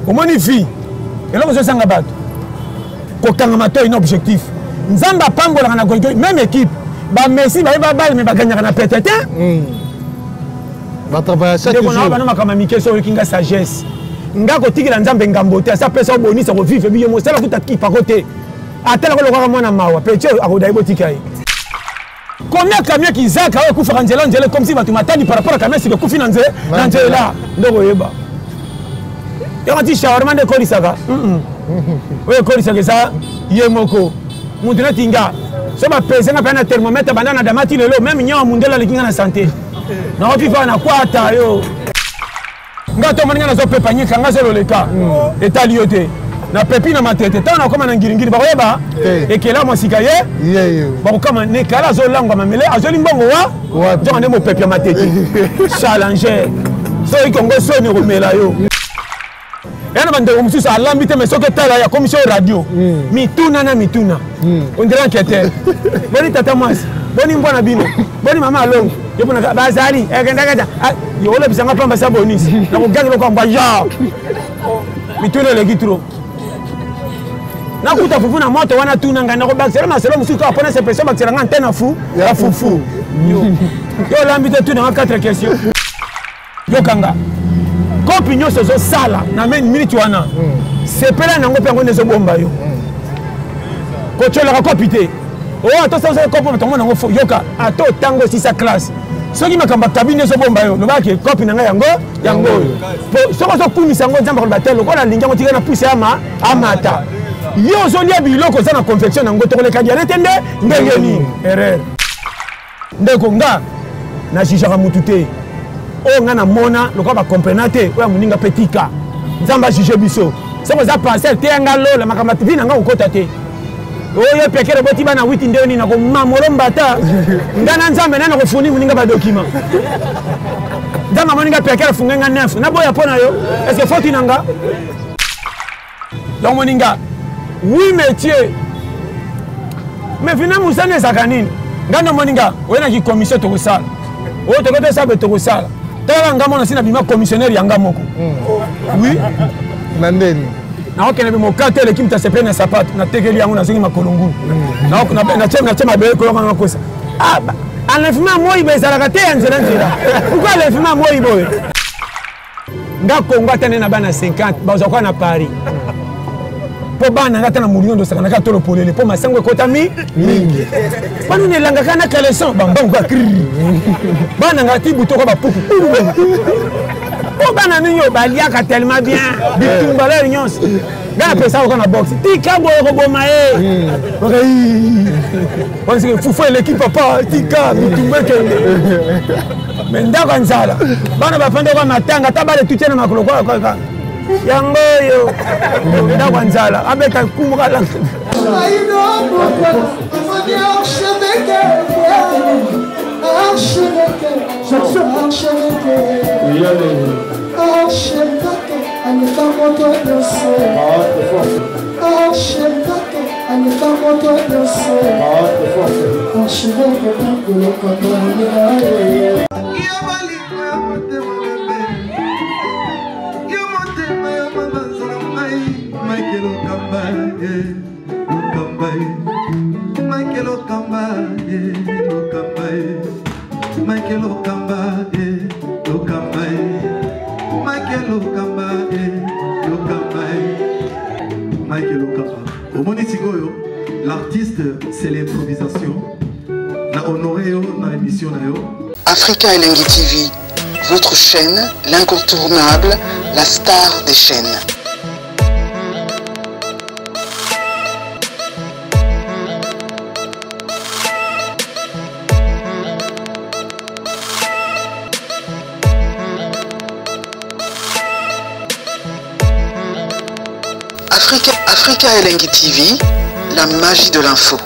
Comment une fille? Et là, vous avez un bateau. Quand on a un objectif. Nzamba Pambola, même équipe. Bah, Messi, bah, mais bah, gagner un peut-être. Va travailler ça. On a un Mikel sur le sagesse. Nga ko tigila nzambe ngambote sa pesa bonisa ko vivre biyo mo sala kuta ki pa côté atela ko lokwa mwana mawa peche akoda ibotika yi combien camion ki zaka ko kufa nzela comme si batu matani par rapport à camion si ko kufi nzela nzela ndoko yeba yati shawarma de ko lisaka oye ko lisaka sa yemoko mundina tinga so ba pesa nga pa na thermomètre bandana damati lelo même nyawa mundela likinga na santé na ofifa na kwata yo ngato maninga na zo pepanye kanga zelo leka etali yote na pepi na matete tana koma na ngiringiri ba yeba ekela mosika ye ba koma ne kala zo langwa mamele azoli mbongo wa jo ande mo pepi matete challenger so ikongo so ni romela yo yana bande mususu alambite mesoke tala ya commission radio mituna on dirait enquêteur boni tata mwasi boni mbona bino boni mama alongo yo bona bazali ekendaka yo ole bisanga pamba sa bonisi na ko gagner ko mba ya mituna le gitro na kuta fufu na moto wana tuna ngana ko baksela maselo musuka apona se person baksela ngante na fu ya fufu yo lambite tuna 4 questions yo kanga opinion so sala na men minute wana sepela nango pe ngo nezo bomba yo ko chola ko pité oh to ça ko po tongo nango yoka ato tango si sa classe soki makamba kabine so bomba yo no ba ke copie nanga yango po soko so kumisa ngo nzamba ko batelo ko na linga ngo tika na pousse amata yo zo lia biloko za na confection nango to ko le kadia netende ndenge ni erreur ndeko nga na jijaka mutute o ngana mona lokwa ba comprenate oya muninga petika nzamba juge biso soko za passer te nga lola makamba tivina nga ukota te oyo pekere boti bana 8 ndio ni na ko mamolo mbata ngana nzambe nana ko funi muninga ba document ndama moninga pekere fungenga 9 na boya pona yo est-ce que faut inanga donc moninga oui métier mais finalement musane zakanini ngana moninga wena ki commission to kosala o to kote sabe to kosala tala ngamo sina bima commissionnaire yanga moko oui nandeni na okene be mokate le kimta sepe na sapato na tekeli yango na zingi makolongu na chema be ko nganga kosa ah enlèvement moi bezala kate nzela pourquoi enlèvement moi boy nga kongo tane na bana 50 baza kwa na Paris po bana ngata na mulino ndo sakana ka tolo polele po masango ekota mingi bana ne langa kana kaleson bambang kwa kri bana ngati buto ko bapuku po bana ninyo baliaka tellement bien bitumba la nyonso ngana pesa ko na box tika boy ko boma on se fufu l'équipe papa tika bitumba kende menda kwa nzala bana bafande kwa matanga tabale tutena makolo kwa yango yo nda kwanzala abeka kumbuka la L'artiste, c'est l'improvisation. La honoré dans l'émission. Africa Elengi TV, votre chaîne, l'incontournable, la star des chaînes. Africa Elengi TV, la magie de l'info.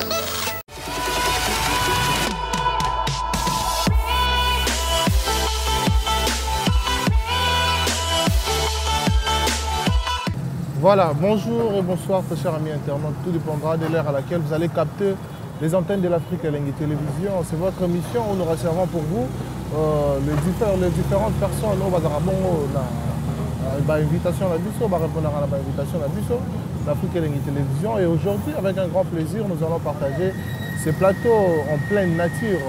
Voilà, bonjour et bonsoir très chers amis internautes. Tout dépendra de l'heure à laquelle vous allez capter les antennes de l'Afrique Elengi Télévision. C'est votre émission où nous recevons pour vous les différentes personnes au Bazarabon, invitation à la Bisso, on va répondre à l'invitation à la Bisso, l'Afrique Elengi Télévision. Et aujourd'hui, avec un grand plaisir, nous allons partager ces plateaux en pleine nature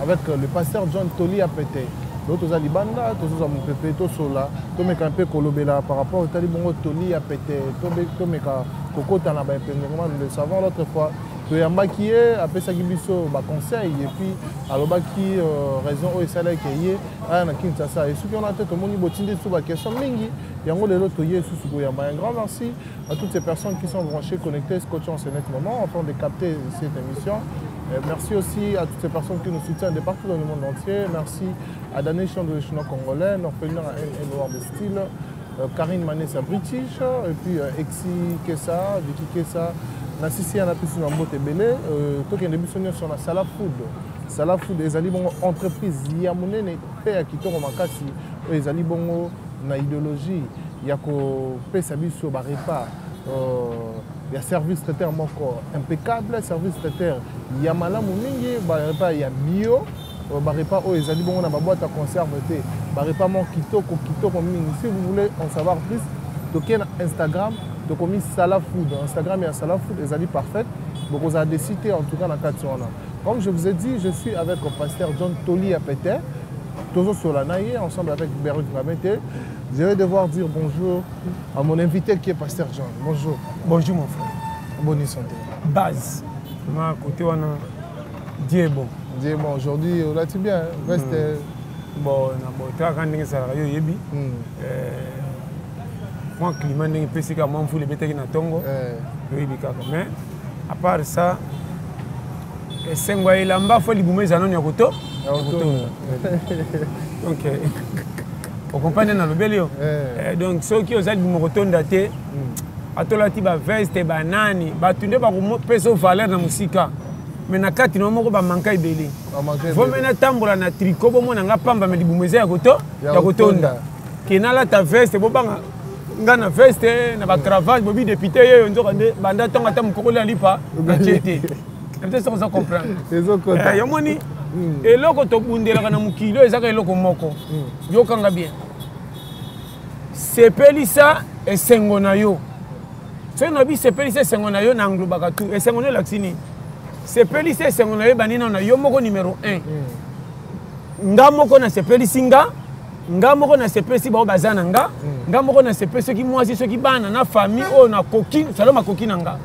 avec le pasteur John Toli Apete. D'autres Alibanda, tous les Amoupepe, tous Sola, tous mes campés Kolobela par rapport au Talibongo Toli Apete, tous mes Kokota Naba, nous le savons l'autre fois. Il y a après ça, conseil et puis alors qui raison au salaire qui est à Kinshasa et ceux qui ont en tête au monde botinde sur la question mingi il y a un grand merci à toutes ces personnes qui sont branchées connectées scotchant ce net moment afin de capter cette émission. Et merci aussi à toutes ces personnes qui nous soutiennent de partout dans le monde entier. Merci à Daniel Chand de Chinois Congolais, Norphénien à Noir de style, Karine Manessa British et puis Exi Kessa, Vicky Kessa. Nassisi ana pisi na mbote belé tokende biso nyonso na Sala Food. Sala Food ezali bongo entreprise ya monene pe ya kitoko makasi ezali bongo na idéologie ya ko pesa biso ba repas ya service traiteur moko impeccable, service traiteur ya malamu mingi ba repas ya bio ba repas o ezali bongo na ba boîte à conserve te ba repas mo kitoko mingi. Si vous voulez en savoir plus, toke na Instagram. Donc, on a mis Sala Food. Instagram et Sala Food, ils ont dit parfait. Donc, on a décidé en tout cas dans le cadre. Comme je vous ai dit, je suis avec le pasteur John Toli Apete, toujours sur la naïe, ensemble avec Beruk Ramete. Je vais devoir dire bonjour à mon invité qui est pasteur John. Bonjour. Bonjour mon frère. Bonne santé. Base. Moi, côté on a Dieu est bon. Dieu est bon. Aujourd'hui, on a tout bien. Reste. Bon, on a beau ça va yebi. Moi, climat n'est pas si comme les bêtes qui n'attendent. Mais à part ça, c'est un peu lamba faut les boumer zanon yakoto. Donc, vous comprenez dans le bélio. Donc, ceux qui ont dit boumokoto ndaté, atolati ba veste banani, ba tunde ba peso valeur na musika. Mais na kati no moko ba manka ibeli. Faut mena tambola na tricot bo mona nga pamba me libumeze yakoto, yakotonda. Kenala ta veste bo banga ngana veste na ba cravate bobi député yo nzokande banda tonga ta mukoko la lipa ngatiete peut-être ça on comprend ya moni eloko to bundela kana mukilo ezaka eloko moko yo kanga bien sepelisa esengo na yo so na bi sepelisa esengo na yo na nglobaka tu esengo ne laksini sepelisa esengo na yo banina na yo moko numéro 1 nga moko na sepelisinga nga moko na sepesi ba bazana nga moko na sepesi ki mwasi ceux qui bana na famille o na coquine salo ma coquine nga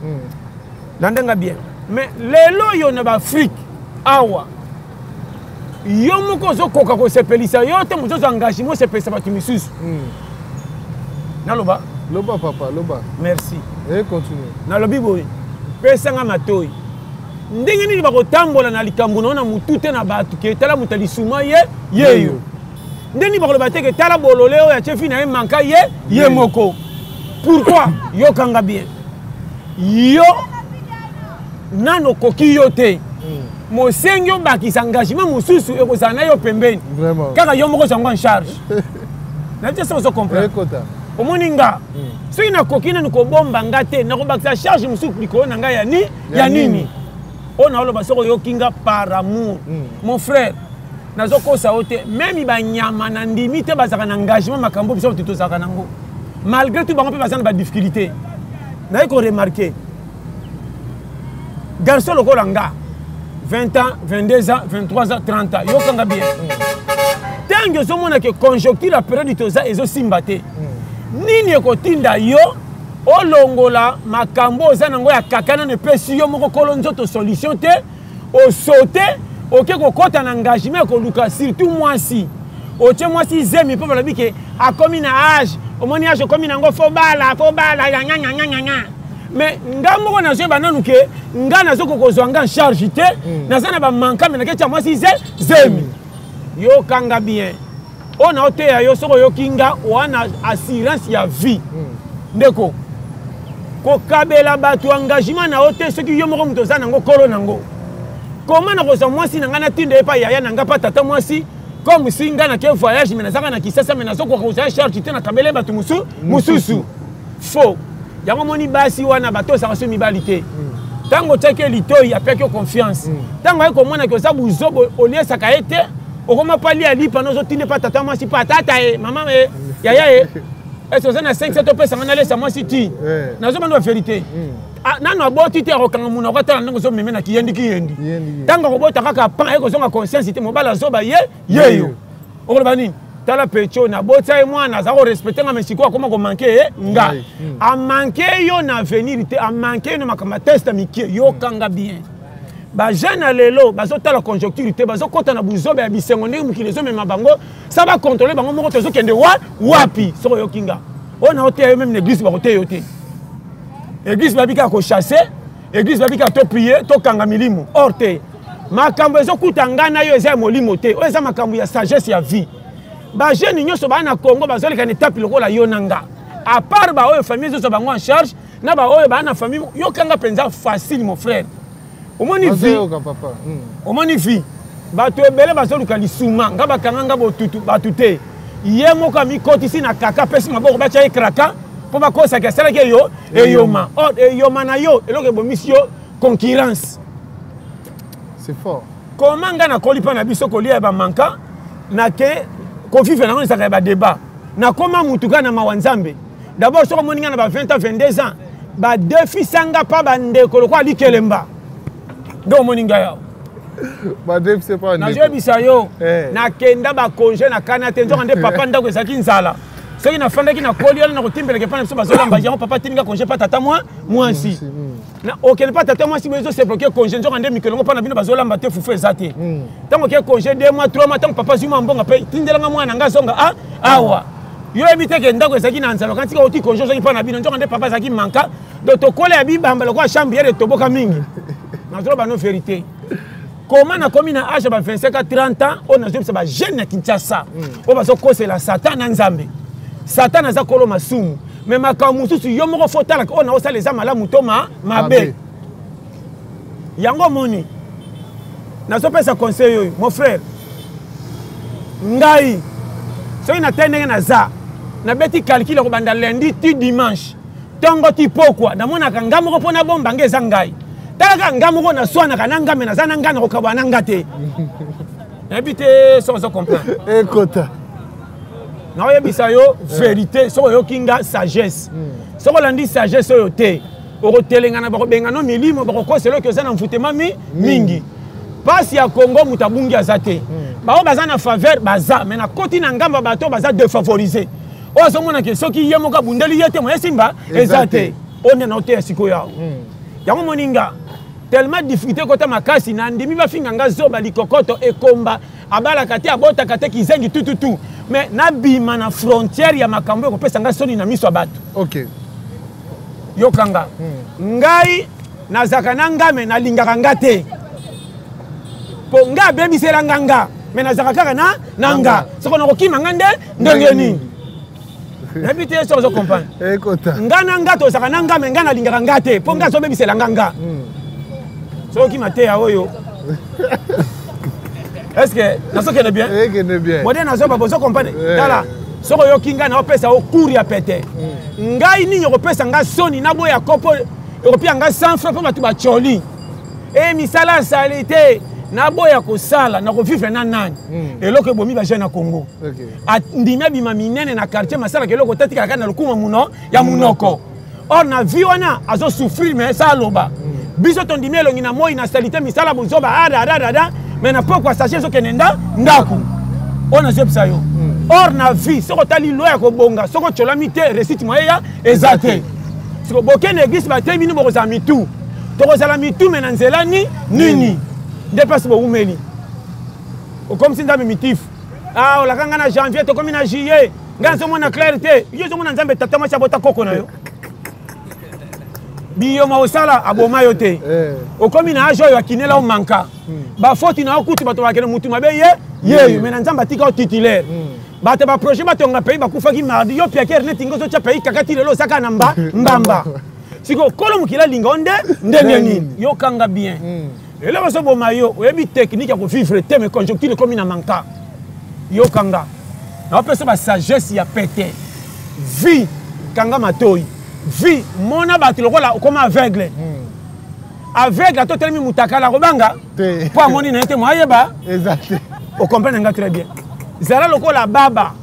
landenga bien mais lelo yo na ba Afrique awa yo moko zo koka ko sepelisa yo te mo zo engagement sepelisa ba timisusu na loba papa loba merci et continue na lobi boy pesa nga matoi ndenge nini ba ko tambola na likambo na mutu te na batu ke tala mutali suma yeyo ndeni bakolo bateke tala bolole o ya chefi na manka ye moko. Pourquoi yo kanga bien yo nano koki yo te mo sengyo bakisa engagement mususu ekozana yo pembeni vraiment kaka yo moko sango en charge na te so comprendre o moninga so ina koki na ko bomba ngate na ko bakisa charge mususu pliko na nga ya nini on a lo basoko yo kinga par amour mon frère nazoko saote même ba nyama na ndimi te bazaka na engagement makambo biso tuto zaka nango malgré tout bango pe bazana ba difficulté na ko remarquer garçon loko langa 20 ans 22 ans 23 ans 30 ans yo kanga bien tant que so mona que conjoncture la période toza ezo simbate nini ko tinda yo olongola makambo za nango ya kakana ne pesi yo moko kolonzo to solution te o sauter ok kokota na engagement ko luka surtout moi si oche moi si zemi pe balobi ke a komi na âge o moni âge komi na ngo fo bala ya nya mais nga moko na zo bananu ke nga na zo ko zo nga charge te na sana ba manka me na ke cha moi si zemi yo kanga bien ona ote ya yo soko yo kinga wana assurance ya vie ndeko ko kabela batu engagement na ote soki yo moko muto za nango kolo nango. Comment na moi si nanga na tinde pa yaya nanga pa tata moi si comme si nga na ke voyage mais na zaka na kisasa mais na soko ko charge te na kabele batu mususu faux yango moni basi wana bato sa so mibalité tango teke lito ya peke confiance tango ay ko mona ko sa buzo olie saka ete o koma pali ali pano zo tinde pa tata moi si pa tata e mama e yaya e est-ce que ça na 5 7 opesa ngana lesa moi siti nazo bando vérité nano aboti te akokanga muna okatala ndenge so meme na kiyendi tanga kobota kaka pan eko zonga conscience te mobala zoba yeyo okoloba nini tala pecho na bota e mwana za ko respecter nga mesiko akoma ko manquer nga a manquer yo na venir te a manquer no makama test mikie yo kanga bien ba jeune lelo bazo tala conjoncture te bazo kota na buzobe ya bisengo ndenge mukile zo mema bango ça va contrôler bango moko tozo kende wapi soko yo kinga on a hoté même l'église ba hoté yoté église ba bika ko chasser église ba bika to prier to kanga milimo orte makambo ezo kutanga na yo eza molimo te o eza makambo ya sagesse ya vie ba jeune nyonso ba na Congo bazoleka ni tapi lokola yo nanga à part ba o famille zo bango en charge na ba o ba na famille yo kanga penza facile mon frère omoni vie omoni vie bato ebele bazoluka lisuma nga bakanga nga botutu batute ye moko mikotisi na kaka pesi maboko bacha ekraka po bakosa ke sala ke yo eyoma eyoma na yo eloko bomisi yo concurrence c'est fort comment nga na kolipa na biso kolia ba manka na ke ko vivre na ngisa ka ba débat na koma mutuka na mawanzambe d'abord soko moninga na ba 20 ans 22 ans ba défi sanga pa ba ndeko lokwa likelemba do moninga yao ba défi c'est pas na je bisa yo na kenda ba congé na kanate nzo ande papa ndako ezaki nzala soki na fandaki na koliala na kotimbeleke pa na biso bazolamba yango papa tininga congé pa tata mwasi na okele pa tata mwasi bezo se bloquer congé nzo ande mikelongo pa na bino bazolamba te fufu ezate tango ke congé 2 mois 3 mois tango papa zuma mbonga pe tindelanga mwana nga zonga awa yo ebite ke ndako ezaki na nzala kantika oti congé zoki pa na bino nzo ande papa zaki manka do to kole ya bibamba lokwa chambre de toboka mingi na zolo ba no vérité. Comment na komi na âge ba 25 à 30 ans on a juste ba jeune na Kinshasa on va so koser la Satan na Nzambe Satan aza kolo masumu mais makambo susu yo moko fotala on a osa les amala mutoma mabe yango moni na so pesa conseil yo mon frère ngai so ina tendenge na za na beti calcul ko banda lundi ti dimanche tongo ti pokwa na mona kanga moko pona bomba ngeza ngai taka ngamu ko na swana kana ngame na zana ngana ko kabana ngate ebite so comprendre ekota na oyebisa yo vérité so yo kinga sagesse so ko landi sagesse yo te o telenga na ba benga no milimo ba ko selo ke zana mfutema mingi pasi ya Congo mutabungi azate ba o bazana faveur baza mais na koti na ngamba bato baza défavorisé o so mona ke soki yemo ka bundeli yete mo esimba ezate on est na hotel siko yao yango moninga tellement difficulté kota makasi na ndimi ba finga nga zoba likokoto ekomba abala kate abota kate kizengi tututu mais na bima na frontière ya makambo ko pesa nga soni na miso bato OK yo kanga ngai na zakana ngame na lingaka ngate po nga bebisela nganga mais na zakaka na nanga soko na kokima ngande ndenge nini n'habitez so comprendre ekota ngana ngato zakana ngame ngana lingaka ngate po nga so bebisela nganga so qui mate ya oyo est-ce que na so kene bien modèle na so ba so comprendre dala so yo kinga na opesa o cours ya pété ngai ni yo pesa nga soni na boya kopo yo pia nga 100 francs pour ba choli e misala salite na boya ko sala na ko vivre na nani eloko bomi ba jeune na Congo ndimia bima minene na quartier masala ke loko tatika kana lokuma muno ya munoko or na vie wana azo souffrir mais ça loba biso ton dimelo ngina moi na salite misala buzoba ada mais na pokwa sachet so kenenda ndaku ona zepsa yo or na vie soko tali loya ko bonga soko cholami te recite moya ezate soko bokene église ba temini boko za mitu to za la mitu menanzela nini dépasse bo umeli o comme si ndame mitif o la kanga na janvier to comme na juillet nganzo mona clarté yo zo mona nzambe tatama cha bota koko na yo biyo ma osala aboma yo te o comme na ajo yo akinela o manka ba faute na okuti bato bakene mutu mabe ye mais nzamba tika o titulaire bato ba projet bato nga pays ba kufaki mardi yo pia kerne tingo so cha pays kakati lelo saka na mbamba siko kolo mukila lingonde ndenge nini yo kanga bien et là so boma yo oyebi technique ya ko vivre te mais conjoncture comme na manka yo kanga na pesa ba sagesse ya pété vie kanga matoi vie mona bato lokola comme aveugle aveugle to telemi mutakala kobanga po amoni na ete moyeba exact o comprendre nga très bien zala lokola baba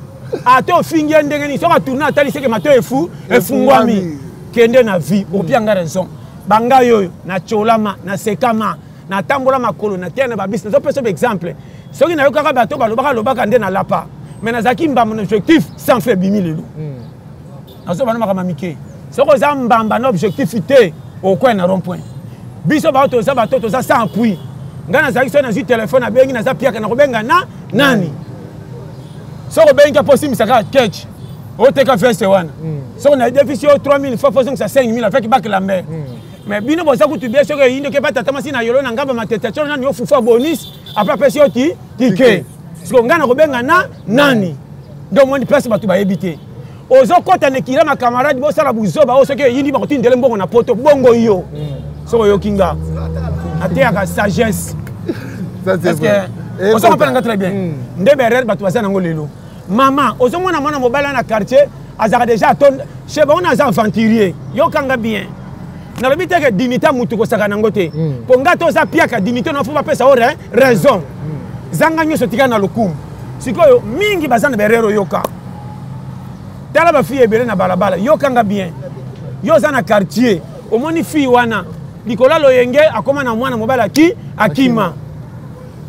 ato fingi ndenge ni soka tourner atali seke mato efu efungwami kende na vie opianga raison banga yoyo na cholama na sekama na tambola makolo na tiana ba business opesa exemple soki na yoka bato balobaka nde na lapa mais nazaki mbamba mon objectif sans faire 10 000 azo bana makama mike soko za mbamba na objectif ité au coin na rond point biso ba to za bato to za sans appui ngana zaki so na zu téléphone abengi na za piaka na kobenga na nani soko benga possible saka catch oteka feste wana soko na déficit 3000 fois 5000 avec bac la mer mais bino boza kutubia soko yinde ke pata tamasi na yolo na ngamba matetation na yo fufa bonus après pesio ti ticket soko ngana kobenga na nani donc moi ni place batu ba habiter ozo kota ne kila ma camarade bo sala buzoba o soko yindi ba kotindele mbongo na poto bongo yo soko yo kinga atea sagesse ça c'est vrai on s'en comprend très bien ndebe erreur batu bazana ngolelo maman ozo mona mona mobala na quartier azaka déjà ton chez ba on a aventurier yo kanga bien na lobi te que dignité mutu ko saka nangote po ngato za piaka dignité na fuba pesa ore raison zanga nyoso tika na lokumu sikoyo mingi bazana berero yoka tala ba fille ebele na balabala yo kanga bien yo za na quartier omoni fille wana likola loyenge akoma na mwana mobala ki akima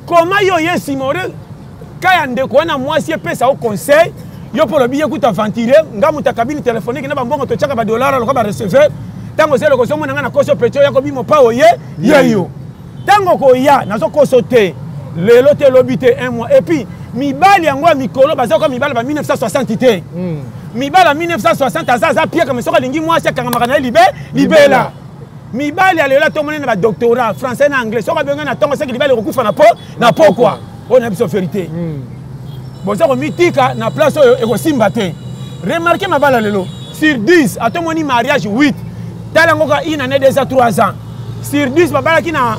koma yo yesi more kaya ndeko wana mwasi pesa au conseil yo pour le billet kuta aventurer ngamu ta cabine téléphonique na bambongo to chaka ba dollar lo ba recevoir tango selo ko somo na koso pecho yako bimo pa oye yeyo tango ko ya nazo koso te lelo te lobité un mois et puis mibali yango mikolo bazako mibali ba 1960 te mibala 1960 azaza pia comme soka lingi mwasi kanga makana libela mibali alela to monene ba doctorat français na anglais soka benga na tongo seki libali kokufa na po quoi on a biso vérité bon ça ko mitika na place oyo eko simba te remarquez mabala lelo sur 10 atomoni mariage 8 talango ka ina ne déjà 3 ans sur 10 babala ki na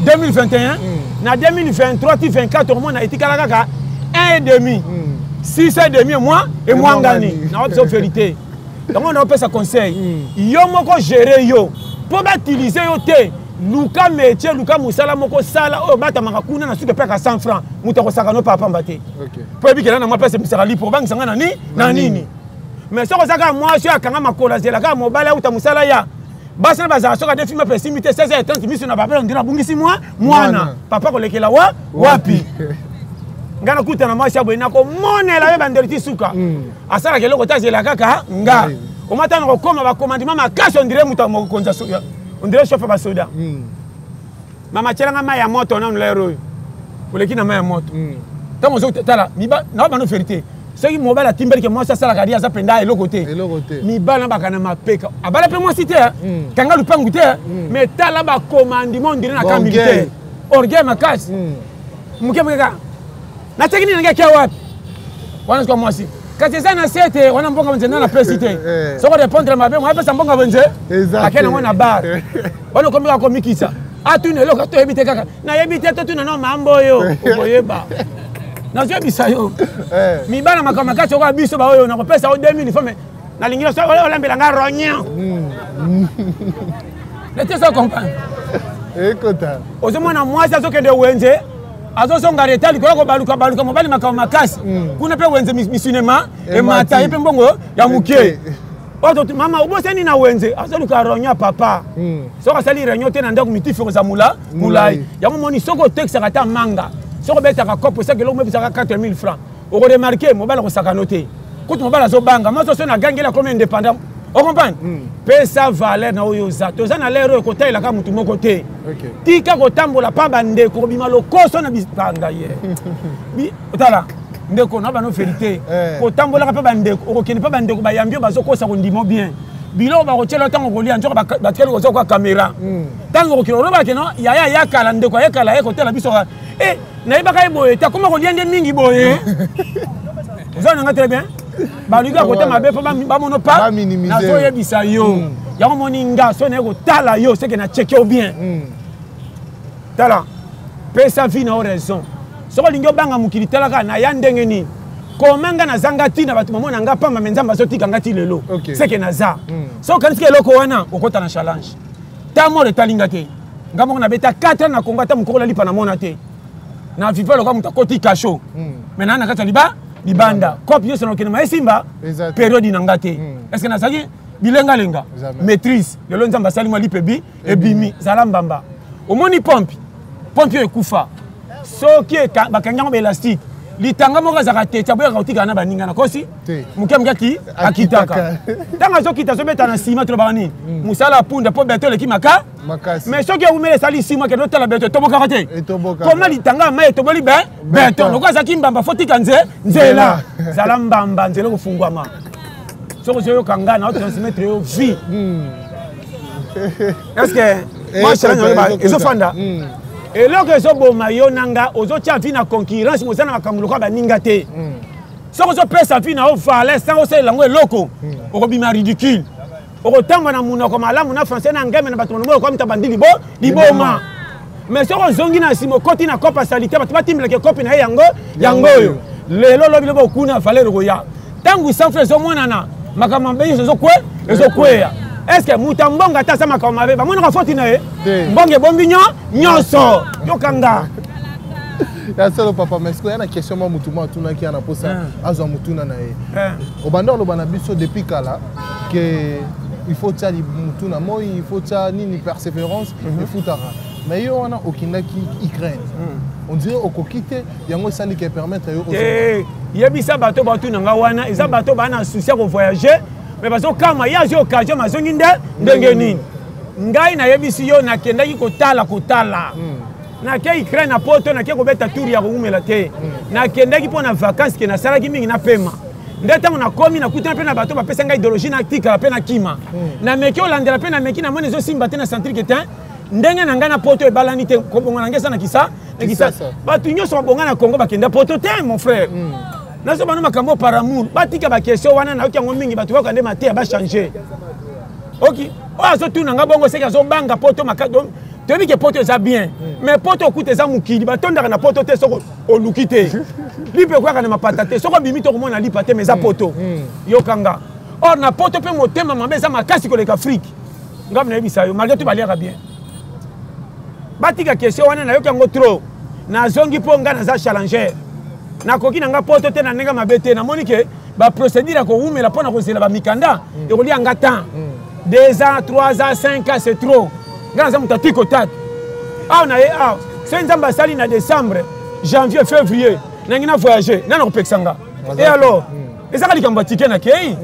2021 na 2023 ti 24 au moins na etikala kaka 1,5 6 et demi moi et moi ngani na biso vérité donc on a fait ça conseil yo moko gérer yo pour utiliser yo te luka métier luka musala moko sala o bata makakuna na suke peka 100 francs muta ko saka no papa mbate OK pour bikela na moi pesa misala li pour bank sanga na nini mais soko saka moi je akanga makola zela ka mobala uta musala ya basa na baza soka defima proximité 16h30 miso na baba ndira bungisi mwana papa ko lekela wapi ngana kuta na moi shabwe na ko monela be banderiti suka asala keloko tazela kaka nga o matana ko koma ba commandement makasi on dirait muta mo konza soya on dirait chauffeur ba soda mama chelanga ma ya moto na nlero oleki na ma ya moto tango zo tala miba na ba no vérité soki mobala timbeli ke moi ça sala kadia za penda eloko te mibala bakana mapeka abala pe moi cité kanga lupangu te mais tala ba commandement on dirait na camp militaire orgueil makasi mukemeka na tekini ngeke wapi wana kwa moi si kati sana sete wana mbonga benze na pesite soko répondre mabe moi pesa mbonga benze akena ngona bar wana komika komikisa atune loka to ebite kaka na ebite to tuna no mambo yo oboyeba na zo bisa yo mi bana makama kacho kwa biso ba oyo na kopesa o 2000 fome na lingiro so olambela nga ronya lete so comprendre ekota ozomona mwasi azokende wenze azosonga retali ko baluka mobali makama makasi kuna pe wenze misinema e mata yepe mbongo ya mukie oto mama uboseni na wenze azoluka ronya papa soko sali renyo te na ndako mitifo za mulai yango moni soko texte kata manga soko beta ka kopo saka lo mebisa 4000 francs o remarquer mobali ko saka noter kutu mobali azobanga maso so na gangela comme indépendant o comprendre pesa valeur na oyo za to za na lero ko taila ka mutu moko te tika ko tambola pa bande ko bima lokoso na bisanga ye bi otala ndeko na ba no vérité ko tambola ka pa bande ko keni pa bande ko ba yambio bazo ko sa ko ndimo bien bilo ba ko tshelo tango ko lia ntsoko ba tshelo ko kwa caméra tango ko kilo ba keno ya kala ndeko ya kala ko tela biso na iba ka boye ta kuma ko liende mingi boye vous en très bien baluka ko tema be ba mono pa na so yebisa yo yango moninga so na ko tala yo c'est que na checker bien tala pesa vie na raison so ko lingo banga mukili tala ka na ya ndenge ni komanga na zanga tina batu mamona nga pamba menzamba so tika ngati lelo c'est que na za so kanisi ke loko wana okota na challenge ta mo le talinga te ngamo na beta 4 ans na kongo ta mukolo lipa na mona te na vivre le comme ta koti cacho maintenant na kata libanda copie nyonso nakokende ma esimba période nanga te est ce que nazalaki bilengalenga maîtrise lelo nzambe asali mwa lipebi ebimi zala mbamba omoni pompe oyo ekufa soki bakangi yango baélastique litanga moko azalaka te tiaboyaka kotikala na baninga na kosi moke moke akitaka ntango azokita azobeta na nsima tolobaka nini mosala apunda mpo beto eleki mais soki eumeli esali nsima kende otala beto etobokaka te koma litanga ya mai etoboli beto loko azalaki mbamba fo tika nzela zala mbamba nzela ekofungwama soki ozoyoka nga na otransmettre yo vie est ce que machalanga ezofanda eloko ezoboma yo nanga ozotia vi na concurrence mosala na makambo lokola baninga te soki ozopesa vi na ovale sango osalela yango eloko okobima ridicule okotamba na munoko malamu na français na ngeme na bato monomo okomita bandi liboma mais soki ozongi na nsima okoti na cope salite bato batimbelaka kopi na ye yango oyo lelo lobi lobi okuna valeur koya ntango sanfre ezomonana makambo mabe nyonso ezokweya est ce que muta mbongo ata sa makambo mabe bamonaka foti na ye mbongo ebombi nyonso yokanga ya solo papa mais ko yana question mo mutuma tuna ki ana posa azwa mutuna na ye obanda lo bana biso depuis kala que il faut ça mutuna moi il faut ça ni persévérance il faut tara mais yo wana okindaki Ukraine on dirait okokite yango sali qui permettre yo yebisa bato nanga wana eza bato bana souci ko voyager mais bazo kama ya jo occasion mazongi ndenge nini ngai na yebisi yo nakendaki kotala nake Ukraine na poto nake kobeta tour ya koumela te nakendaki mpo na vacances ke nasalaki mingi na pema nde ntango nakomi nakutana mpe na bato bapesa ngai idéologie natikala mpe na kima nameki olandela mpe nameki namoni ezosimba te na centrique te ndenge na ngai na poto ebalani te kobonga na ngai esa na kisa bato nyonso babonga na Congo bakenda poto te mon frère nazo bano makambo par amour batika bakestion wana nayoki yango mingi bato bakande mateya bachange ok oyo azotuna nga bongo seki azobanga poto makado toyebi ke poto eza bien mais poto okuta eza mokili batondaka na poto te soko oluki te lipe ekwaka na mapata te soko obimi tokomona lipa te mais eza poto yokanga or na poto mpe motema mabe eza makasi koleka afrique ngamu nayebisa yo malgré to baliaka bien batika question wana nayoki yango trop nazongi mpo nga naza challenger nakoki nanga poto te na ndenge mabe te namoni ke baprocédure akoumela mpo na kozela bamikanda ekolia nga temps 2 ans 3 ans 5 ans c'est trop nga naza moto atiki kotata awa na ye awa so nzambe asali na décembre janvier février nangi na voyager nana kopekisa nga e alors ezaka likambo atike na kei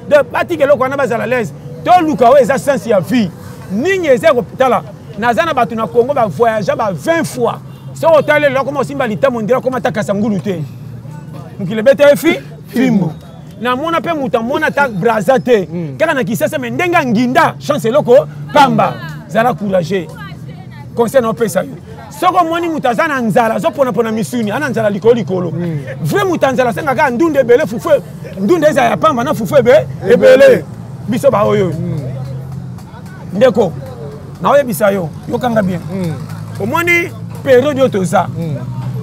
de batike eloko wana bazala lese toluka oyo eza sens ya vie nini eza kotala naza na bato na Congo bavoyage ba 20 fois so otala eloko koma osimba litambo ndira koma takasa ngulu te mokili ebete fimbu namona mpe moto amona ta braza te kaka na kisasa me ndenge nginda chance eloko pamba zala courage conseil na opesa yo soko moni moto aza na nzala azoponapona misuni ana nzala likolo vrai moto anzala asengaka ndunda ebele fufu ndunda eza ya pamba na fufu ebele biso baoyo ndeko naoyebisa yo yokanga bien omoni période oyo toza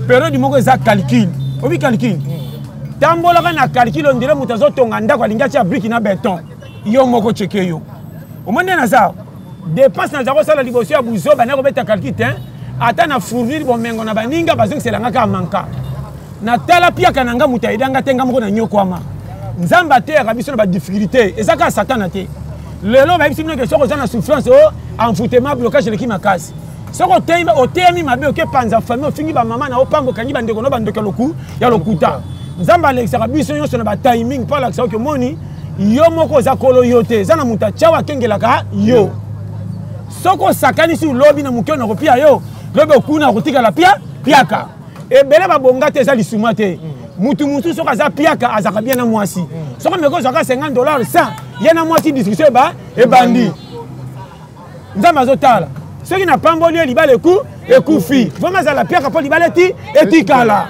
période moko eza calcul obi calcul tambolaka na calcul ondire moto azotonga ndako alingi atia briki na beton yo moko cheke yo omoni nde naza dépense naza kosala liboso ya buzo bana kobeta calcul te ata na fournir bomengo na baninga bazongiselanga kaka manka natala piaka na nga moto ayedanga te nga moko na nyokwama nzambe ateyaka biso na badifficulté eza kaka satana te lelo bayebisi bino ke soko oza na souffrance o envoûtement blocage eleki makasi soko oteyemi mabe oke panza famille ofingi bamama na opambo okangi bandeko no bandeko ya lokuta nzambe alekisaka biso nyonso na batiming mpo alakisaka oke omoni yo moko oza kolo yo te eza na moto atyawa akengelaka yo soko osakanisi ulobi na mokeo na kopia yo lobi okuna okotikala piaka ebele babonga te eza lisuma te mutu soko aza piaka azaka bien na mwasi soko meko ozwaka $50 100 ye na mwasi discussion ebandi nzambe azotala soki na pamboli ye libala ekufi vraimen azala piaka mpo libala etikala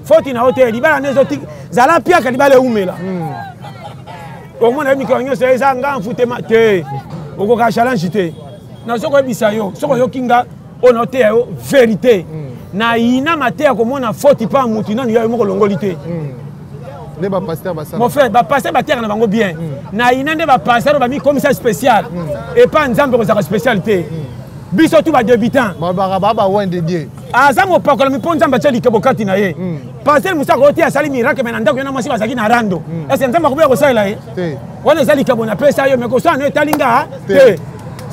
foti na yo te libala nezotika zala piaka libala eumela omona mikolo nyonso eza nga mfutema te okoka challenge te na soko oyebisa yo soko oyoki nga oyo na oteya yo vérité na yina mateya komona foti mpa mutu nani yo moko olongoli te mon frère bapaster bateyaka na bango bien na yina nde bapaster oyo bami commissaire spécial epa nzambe kozaka spécialité biso tu badébutant babaka bawende die aza mopakola mpo nzambe atia likabo kati na ye pasteur musaka oti asali miracle me na ndako yana mwasi bazalaki na rando ese nzambe akoboya kosalela ye wana eza likabo napesa yo me kosala no etalinga te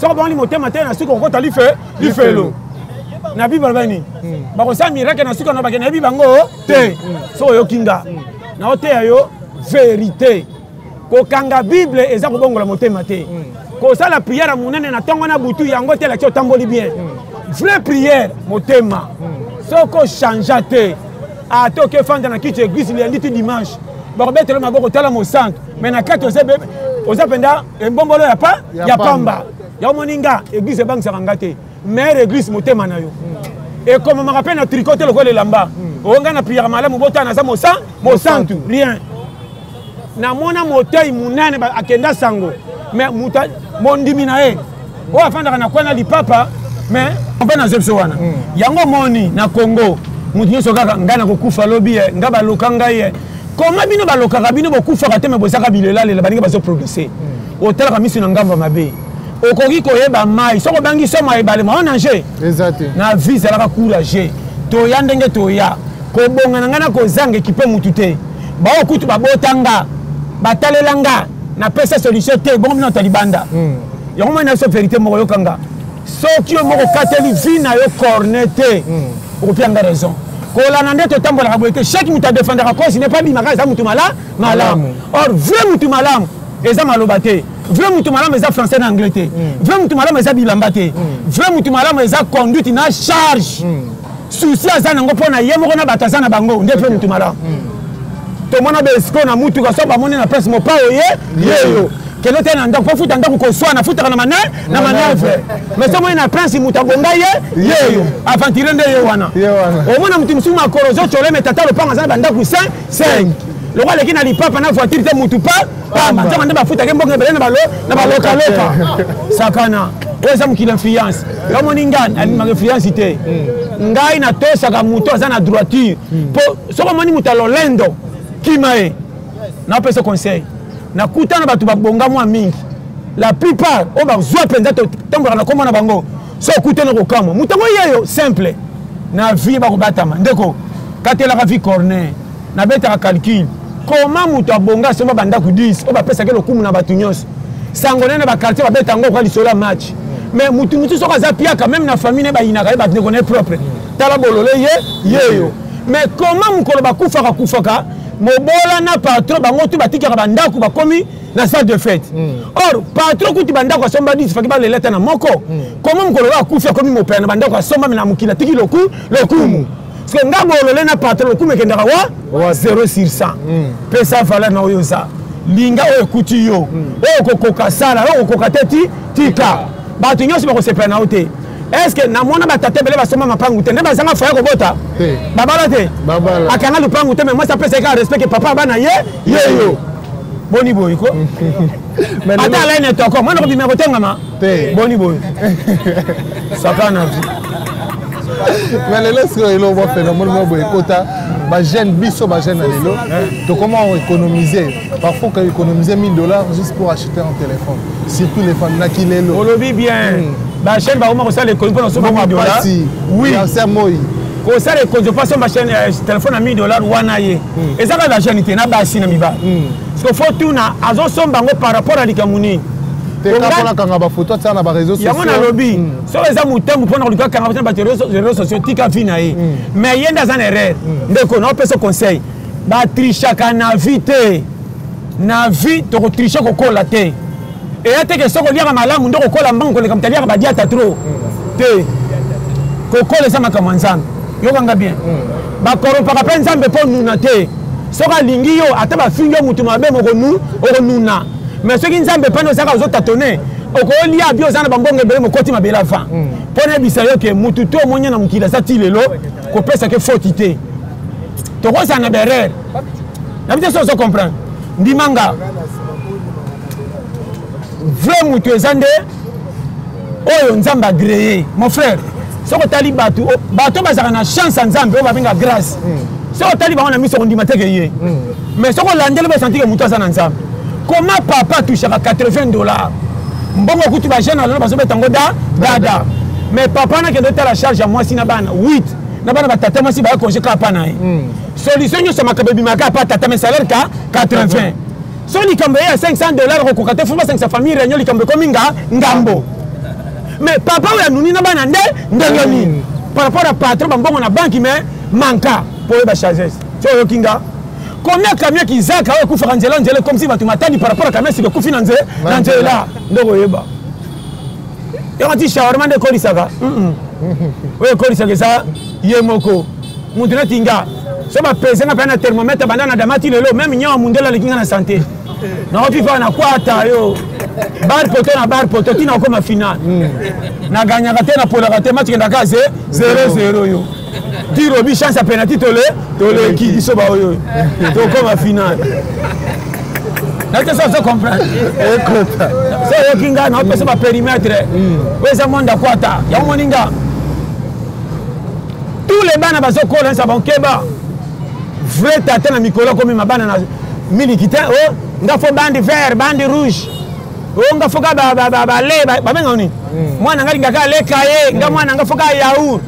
soko bango motema te na suki okota lifelo na bible bani bakosala miracle na suki na bakende nayebi bango te so oyokinga na oteya yo vérité kokanga bible eza kobongola motema te kosala prière ya monene na ntongo na butu yango te elaki otamboli bien vraie prière motema soko changea te ate okefanda na kiti église lendi ti dimanche bakobetela maboko otala mosantu me na kati oza mpenza ebombolo ya pamba ya omoninga église ebangisaka nga te maire église motema na yo ekomamaka mpe na tricot te lokola elamba onga na prière malamu botala naza mosantu rien namona motei munene akenda sango me mondimi na ye oyo afandaka na kwana lipapa me mpe na zepso wana yango moni na Congo mutu nyonso kaka ngai na kokufa lobi ye ngai baloka ngai ye koma bino balokaka bino bokufaka te me bozaka bilela lela balingi bazoprogresse otalaka miso na ngamba mabe okoki koyeba mai soko bangi soma ebale ma onanger na vie ezalaka courage toya ndenge toya kobonga na ngai na kozanga ekipe mutu te baokutu babotanga batalelanga na pesa solution te bongo bino talibanda yango mwana na so vérité moko yokanga soki yo moko kateli vie na yo corne te okopianga raison kolana nde totambolaka boye te chaque mutu adefendaka cause n'est pas bimaka eza mutu malamu or vrai mutu malamu eza maloba te vrai mutu malamu eza français na anglais te vrai mutu malamu eza bilamba te vrai mutu malamu eza conduite na charge souci aza nango mpo na ye moko na bato aza na bango nde mpe mutu malamu tomona besko na mutuka so bamoni na place mopao yeyo kelo te na ndako po futa ndako koswana futaka na manevre mais so moi na prince mutu abonga yeyo aventure nde ye wana omona mutu musumu makolo ozotyole me tata lopanga aza na bandako 5 loko aleki na lipapa na voiture te mutu ntango nde bafutaki mbongo ebele na balokaloka sakana oyo eza mokili influence omoni ngai alimaka influence te ngai natosaka mutu aza na droiture mpo soko omoni mutu alolendo kima ye napesa conseil nakutana bato babonga mwa mingi la plupart oyo bazwa mpenza totambolaka na kombo na bango so okutana kokamwa mutango yeyo simple na vie bakobatama ndeko katelaka vie corner nabetaka calcul koma mutu abonga asomba bandako 10 oyo bapesaki lokumu na bato nyonso sango nene bakartier babetango kwa lisolo ya match mais mutu soko aza piaka même na famille ne bayinaka ye bato nekone propre tala bololo yeyo mais koma mokolo bakufaka mobola na patron bango tu batikaka bandako bakomi na salle de fête or patron kuti bandako asomba 10 faki baleleta na moko koma mokolo bakufi akomi mopaya na bandako asomba na mokili atiki lokumu parce que nga bolole na patron lokumu ekendaka wa 0 sur 100 pesa valeur na oyo za linga oyo ekuti yo oyo kokoka sala oyo kokoka te tika bato nyonso bakosepela na yo te est-ce que namona batate bele basoma mapangu te nde bazanga foya kobota babala te akanga lupangu te mais moi ça peut c'est qu'à respect que papa bana yeyo boni boy ko ata ala ne to ko moi no bimero tengama boni boy sakana mais lelo siko elo bo phénomène mo boy kota ba jeune biso ba jeune lelo to comment économiser parfois qu'on économiser $1000 juste pour acheter un téléphone surtout les femmes na ki lelo olobi bien ba chaîne ba ko sala économie pour $1000 oui c'est moi ko sala économie pas son chaîne téléphone à $1000 wana ye ezaka la jeune te na basi na miba parce que faut tout na azo somba ngo par rapport à likamuni on a kanga ba photo ça na ba réseaux sociaux yango na lobby so eza mutembu pona kolika kanga ba réseaux sociaux tika fina ye mais yenda za erreur ndeko na opesa conseil ba trichaka na vite na vie to ko tricher ko kola te et ate ke soko liaka malamu ndoko kola mbango koleka mtaliaka ba diata trop te ko kola sama kama nzambe yo kanga bien ba koropaka pe nzambe po nuna te soka lingi yo ata ba fingo mutu mabe moko nuna mais soki nzambe pano saka ozotatone okolia bio zana bambongo ebele mokoti mabela va pona bisa yo ke mutu to monya na mukila sa ti lelo ko pesa ke faute te to ko sana berere na bite so comprendre ndimanga vrai mutu ezande oyo nzamba agréé mon frère soko tali bato bazaka na chance nzambe o babenga grâce soko tali bango na miso ndima te ke ye mais soko landele ba sentir que mutu azana nzambe. Comment papa touche à $80? Bon, beaucoup de gens ont besoin de dada. Mais papa n'a que de la charge à moi, si n'a pas 8. na bana batata mwasi ba congé ka pa na solution nyo sama kabebi maka pa tata mais salaire ka 80 so likambo ya $500 ko kokate fuma 500 famille réunion likambo ko minga ngambo mais papa ya nuni na bana ndengoni par rapport à patron bambongo na banque mais manka pour ba charger so yo kinga combien camion qui zaka ko kufa nzela comme si batu matani par rapport à camion si ko kufi nzela ndoko yeba yo ati shawarma de ko lisaka oui ko lisaka ça yemoko mutu na tinga so ba pesa na pena thermomètre bandana damati lelo même nyawa mundela likinga na santé na ofifa na kwata yo bar poto tina ko ma final na gagna kate na pola kate match kenda ka 0-0 yo tiro bi chance à penalty tole ki so ba yo to ko ma final na te so comprendre écoute so yo kinga na pesa ba périmètre weza monda kwata ya moninga tous les bana bazo ko ça bon keba vrai tata na mikolo comme ma bana na milikite oh nga fo bande vert bande rouge oh nga foka ba le ba benga ni mwana ngali ngaka le kaye nga mwana nga foka yaourt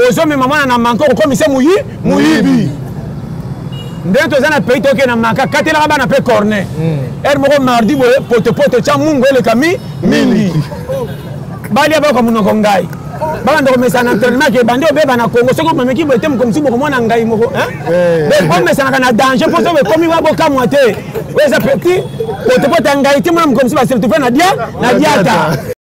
ozo me mama na manko ko mise muyibi ndento zana pays toke na maka katela bana pe corner moko mardi boye poto cha mungu ele kami mingi bali aba ko munoko ngai baba ndoko mesa na entraînement ke bande obeba na Congo soko memeki bote mkomsi moko mwana ngai moko mais ko mesa na kana danger pour so komi wa boka moite weza petit poto ngai ti mwana mkomsi ba se tupe na diata